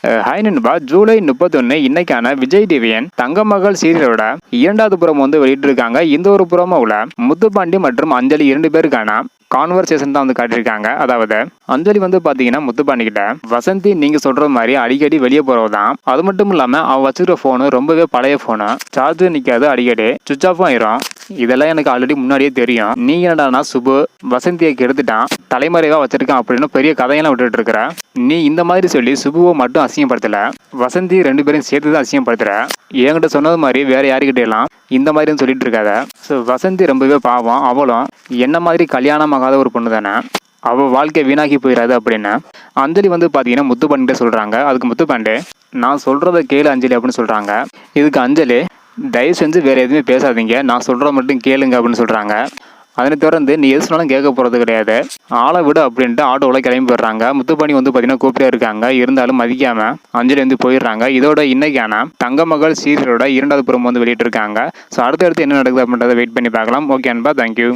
Hi நண்பா, ஜூலை 31 இன்னைக்கான விஜய் டிவியின் தங்கமகள் சீரியலோட 2வது புறம் வந்து வெளியிட்டிருக்காங்க. இந்த ஒரு புறமோல முத்துப்பாண்டி மற்றும் அஞ்சலி 2 பேருக்கான கான்வர்சேஷன் தான் வந்து காட்டியிருக்காங்க. அதாவது அஞ்சலி வந்து பாத்தீங்கன்னா முத்துப்பாண்டி கிட்ட, வசந்தி நீங்க சொல்ற மாதிரி அடிக்கடி வெளியே போறதுதான், அது மட்டும் இல்லாம அவ வச்சிருக்க போனு ரொம்பவே பழைய போனு, சார்ஜர் நிக்காது, அடிக்கடி சுவிச் ஆஃப் ஆயிரும். இதெல்லாம் எனக்கு ஆல்ரெடி முன்னாடியே தெரியும். நீங்க என்னடானா சுபு வசந்தியை கெடுத்துட்டான், தலைமறைவா வச்சிருக்கான் அப்படின்னு பெரிய கதையெல்லாம் விட்டுட்டு இருக்கிற. நீ இந்த மாதிரி சொல்லி சுபுவை மட்டும் அசிங்கப்படுத்தல, வசந்தி 2 பேரும் சேர்த்து தான் அசிங்கப்படுத்துற. என்கிட்ட சொன்னது மாதிரி வேற யாருக்கிட்ட எல்லாம் இந்த மாதிரி சொல்லிட்டு இருக்காத. ஸோ வசந்தி ரொம்பவே பாவம், அவளும் என்ன மாதிரி கல்யாணம் ஆகாத ஒரு பொண்ணு தானே, அவள் வாழ்க்கை வீணாக்கி போயிடாது அப்படின்னு அஞ்சலி வந்து பார்த்தீங்கன்னா முத்துப்பாண்டிகிட்ட சொல்கிறாங்க. அதுக்கு முத்துப்பாண்டி, நான் சொல்கிறத கேளு அஞ்சலி அப்படின்னு சொல்கிறாங்க. இதுக்கு அஞ்சலி, தயவு செஞ்சு வேறு எதுவுமே பேசாதீங்க, நான் சொல்கிற மட்டும் கேளுங்க அப்படின்னு சொல்கிறாங்க. அதனை தொடர்ந்து நீ எது சொன்னாலும் கேட்க போகிறது கிடையாது, ஆளை விடு அப்படின்ட்டு ஆட்டோவில் கிளம்பி போயிடுறாங்க. முத்துப்பாண்டி வந்து பார்த்தீங்கன்னா கூப்பிட்டே இருக்காங்க, இருந்தாலும் மதிக்காமல் அஞ்சலி வந்து போயிடுறாங்க. இதோட இன்னைக்கான தங்கமகள் சீரியலோட 2வது புறம் வந்து வெளியிட்டிருக்காங்க. ஸோ அடுத்தடுத்து என்ன நடக்குது அப்படின்றத வெயிட் பண்ணி பார்க்கலாம். ஓகே அன்பா, தேங்க்யூ.